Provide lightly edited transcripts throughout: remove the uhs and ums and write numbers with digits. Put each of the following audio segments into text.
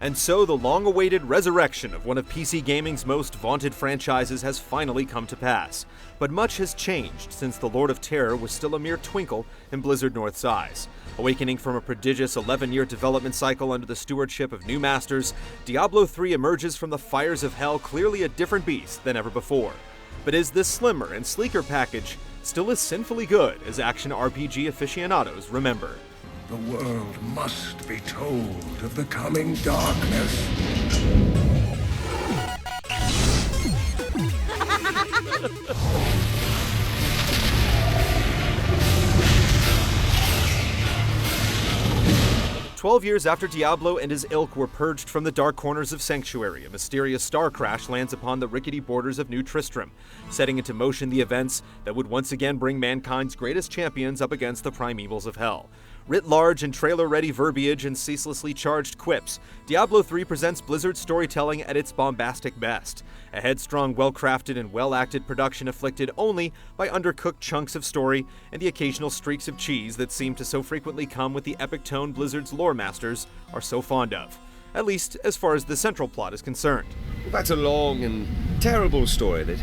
And so the long-awaited resurrection of one of PC gaming's most vaunted franchises has finally come to pass. But much has changed since the Lord of Terror was still a mere twinkle in Blizzard North's eyes. Awakening from a prodigious 11-year development cycle under the stewardship of new masters, Diablo 3 emerges from the fires of hell clearly a different beast than ever before. But is this slimmer and sleeker package still as sinfully good as action RPG aficionados remember? The world must be told of the coming darkness. 12 years after Diablo and his ilk were purged from the dark corners of Sanctuary, a mysterious star crash lands upon the rickety borders of New Tristram, setting into motion the events that would once again bring mankind's greatest champions up against the primevals of hell. Writ large in trailer-ready verbiage and ceaselessly charged quips, Diablo 3 presents Blizzard's storytelling at its bombastic best. A headstrong, well-crafted, and well-acted production afflicted only by undercooked chunks of story and the occasional streaks of cheese that seem to so frequently come with the epic tone Blizzard's lore masters are so fond of. At least as far as the central plot is concerned. That's a long and terrible story that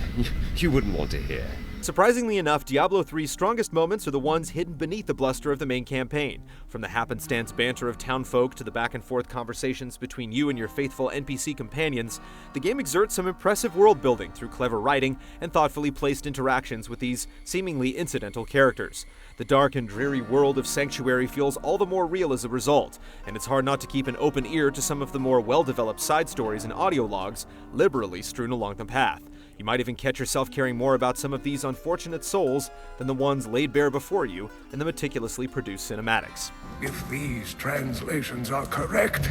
you wouldn't want to hear. Surprisingly enough, Diablo 3's strongest moments are the ones hidden beneath the bluster of the main campaign. From the happenstance banter of townfolk to the back-and-forth conversations between you and your faithful NPC companions, the game exerts some impressive world-building through clever writing and thoughtfully placed interactions with these seemingly incidental characters. The dark and dreary world of Sanctuary feels all the more real as a result, and it's hard not to keep an open ear to some of the more well-developed side stories and audio logs liberally strewn along the path. You might even catch yourself caring more about some of these unfortunate souls than the ones laid bare before you in the meticulously produced cinematics. If these translations are correct,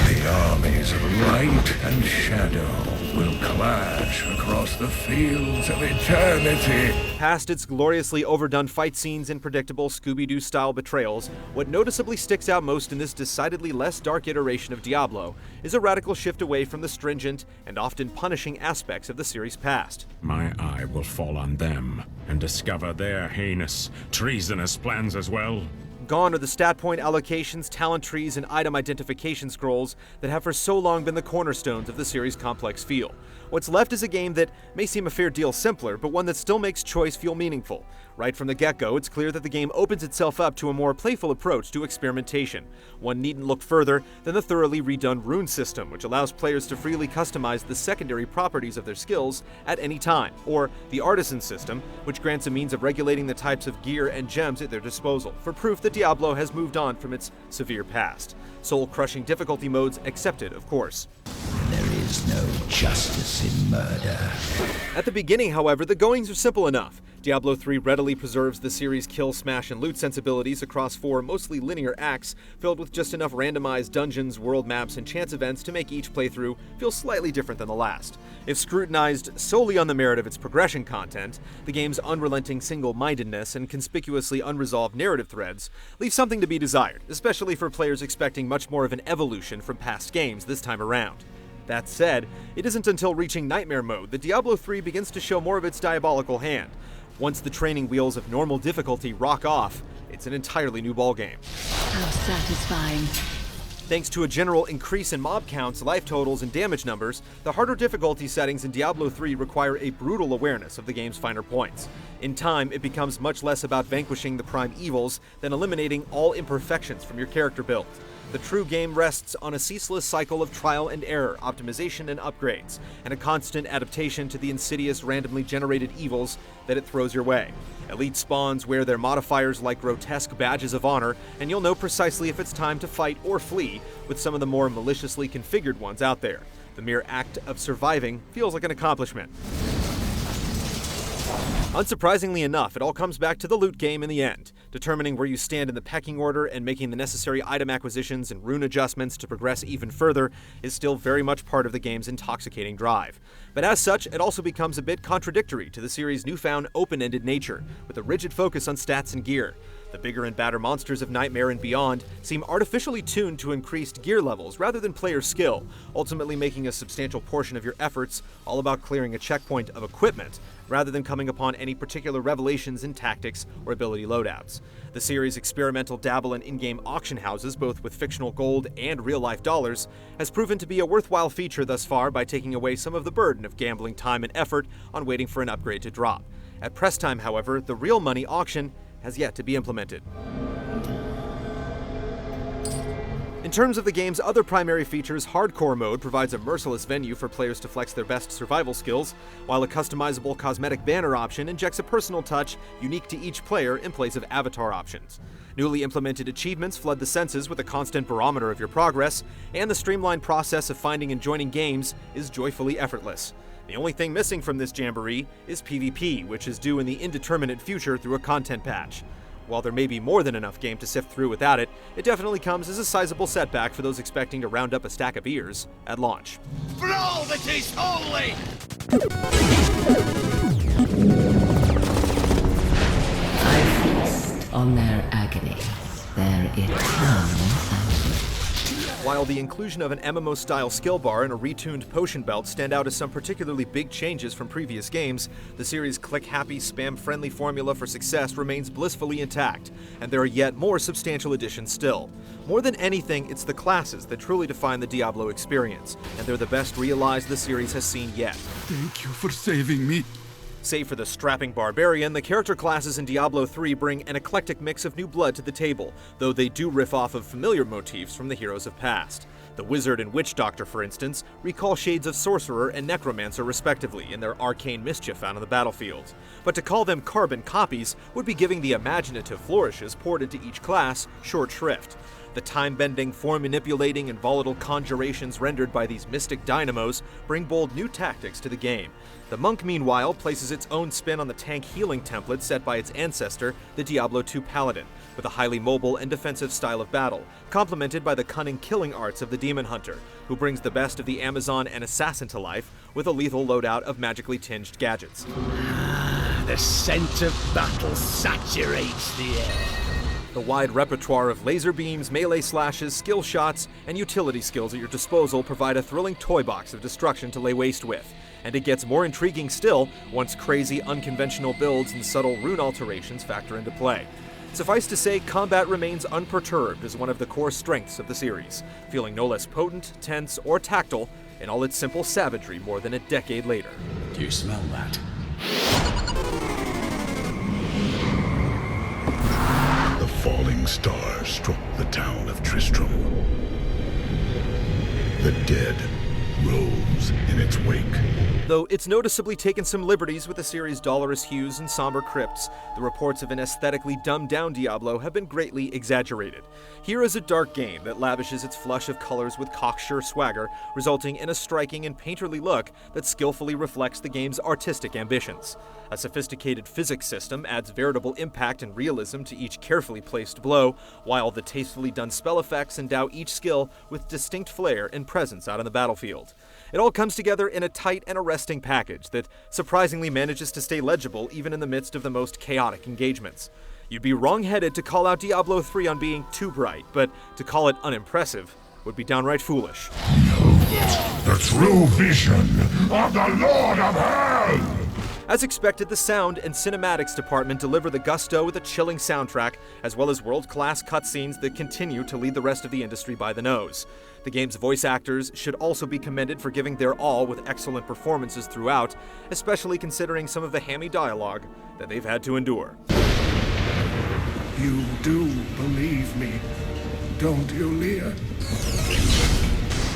the armies of light and shadow will clash across the fields of eternity. Past its gloriously overdone fight scenes and predictable Scooby-Doo-style betrayals, what noticeably sticks out most in this decidedly less dark iteration of Diablo is a radical shift away from the stringent and often punishing aspects of the series' past. My eye will fall on them and discover their heinous, treasonous plans as well. Gone are the stat point allocations, talent trees, and item identification scrolls that have for so long been the cornerstones of the series' complex feel. What's left is a game that may seem a fair deal simpler, but one that still makes choice feel meaningful. Right from the get-go, it's clear that the game opens itself up to a more playful approach to experimentation. One needn't look further than the thoroughly redone rune system, which allows players to freely customize the secondary properties of their skills at any time, or the artisan system, which grants a means of regulating the types of gear and gems at their disposal, for proof that Diablo has moved on from its severe past. Soul-crushing difficulty modes accepted, of course. There is no justice in murder. At the beginning, however, the goings are simple enough. Diablo 3 readily preserves the series' kill, smash, and loot sensibilities across 4 mostly linear acts, filled with just enough randomized dungeons, world maps, and chance events to make each playthrough feel slightly different than the last. If scrutinized solely on the merit of its progression content, the game's unrelenting single-mindedness and conspicuously unresolved narrative threads leave something to be desired, especially for players expecting much more of an evolution from past games this time around. That said, it isn't until reaching Nightmare Mode that Diablo 3 begins to show more of its diabolical hand. Once the training wheels of normal difficulty rock off, it's an entirely new ballgame. How satisfying. Thanks to a general increase in mob counts, life totals, and damage numbers, the harder difficulty settings in Diablo 3 require a brutal awareness of the game's finer points. In time, it becomes much less about vanquishing the prime evils than eliminating all imperfections from your character build. The true game rests on a ceaseless cycle of trial and error, optimization and upgrades, and a constant adaptation to the insidious randomly generated evils that it throws your way. Elite spawns wear their modifiers like grotesque badges of honor, and you'll know precisely if it's time to fight or flee with some of the more maliciously configured ones out there. The mere act of surviving feels like an accomplishment. Unsurprisingly enough, it all comes back to the loot game in the end. Determining where you stand in the pecking order and making the necessary item acquisitions and rune adjustments to progress even further is still very much part of the game's intoxicating drive. But as such, it also becomes a bit contradictory to the series' newfound open-ended nature, with a rigid focus on stats and gear. The The bigger and badder monsters of Nightmare and beyond seem artificially tuned to increased gear levels rather than player skill, ultimately making a substantial portion of your efforts all about clearing a checkpoint of equipment, rather than coming upon any particular revelations in tactics or ability loadouts. The series' experimental dabble in in-game auction houses, both with fictional gold and real-life dollars, has proven to be a worthwhile feature thus far by taking away some of the burden of gambling time and effort on waiting for an upgrade to drop. At press time, however, the real money auction has yet to be implemented. In terms of the game's other primary features, Hardcore Mode provides a merciless venue for players to flex their best survival skills, while a customizable cosmetic banner option injects a personal touch unique to each player in place of avatar options. Newly implemented achievements flood the senses with a constant barometer of your progress, and the streamlined process of finding and joining games is joyfully effortless. The only thing missing from this jamboree is PvP, which is due in the indeterminate future through a content patch. While there may be more than enough game to sift through without it, it definitely comes as a sizable setback for those expecting to round up a stack of ears at launch. For all that is holy! I feast on their agony, their eternal anguish. While the inclusion of an MMO-style skill bar and a retuned potion belt stand out as some particularly big changes from previous games, the series' click-happy, spam-friendly formula for success remains blissfully intact, and there are yet more substantial additions still. More than anything, it's the classes that truly define the Diablo experience, and they're the best realized the series has seen yet. Thank you for saving me. Save for the strapping barbarian, the character classes in Diablo 3 bring an eclectic mix of new blood to the table, though they do riff off of familiar motifs from the heroes of past. The wizard and witch doctor, for instance, recall shades of sorcerer and necromancer respectively in their arcane mischief out on the battlefield. But to call them carbon copies would be giving the imaginative flourishes poured into each class short shrift. The time-bending, form-manipulating, and volatile conjurations rendered by these mystic dynamos bring bold new tactics to the game. The monk, meanwhile, places its own spin on the tank healing template set by its ancestor, the Diablo II Paladin, with a highly mobile and defensive style of battle, complemented by the cunning killing arts of the Demon Hunter, who brings the best of the Amazon and Assassin to life with a lethal loadout of magically tinged gadgets. The scent of battle saturates the air. The wide repertoire of laser beams, melee slashes, skill shots, and utility skills at your disposal provide a thrilling toy box of destruction to lay waste with. And it gets more intriguing still once crazy, unconventional builds and subtle rune alterations factor into play. Suffice to say, combat remains unperturbed as one of the core strengths of the series, feeling no less potent, tense, or tactile in all its simple savagery more than a decade later. Do you smell that? The falling star struck the town of Tristram. The dead rose in its wake. Though it's noticeably taken some liberties with the series' dolorous hues and somber crypts, the reports of an aesthetically dumbed-down Diablo have been greatly exaggerated. Here is a dark game that lavishes its flush of colors with cocksure swagger, resulting in a striking and painterly look that skillfully reflects the game's artistic ambitions. A sophisticated physics system adds veritable impact and realism to each carefully placed blow, while the tastefully done spell effects endow each skill with distinct flair and presence out on the battlefield. It all comes together in a tight and arresting package that surprisingly manages to stay legible even in the midst of the most chaotic engagements. You'd be wrong-headed to call out Diablo 3 on being too bright, but to call it unimpressive would be downright foolish. The true vision of the Lord of Hell! As expected, the sound and cinematics department deliver the gusto with a chilling soundtrack, as well as world-class cutscenes that continue to lead the rest of the industry by the nose. The game's voice actors should also be commended for giving their all with excellent performances throughout, especially considering some of the hammy dialogue that they've had to endure. You do believe me, don't you, Leah?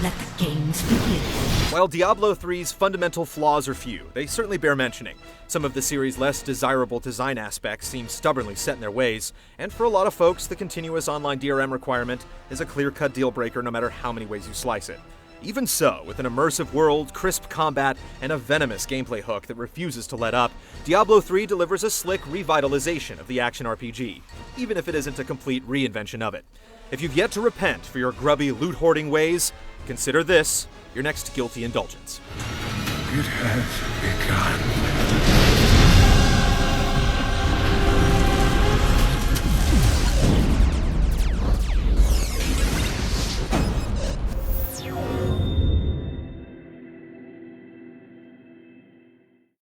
Let the games begin. While Diablo 3's fundamental flaws are few, they certainly bear mentioning. Some of the series' less desirable design aspects seem stubbornly set in their ways, and for a lot of folks, the continuous online DRM requirement is a clear-cut deal-breaker no matter how many ways you slice it. Even so, with an immersive world, crisp combat, and a venomous gameplay hook that refuses to let up, Diablo 3 delivers a slick revitalization of the action RPG, even if it isn't a complete reinvention of it. If you've yet to repent for your grubby loot-hoarding ways, consider this your next guilty indulgence. It has begun.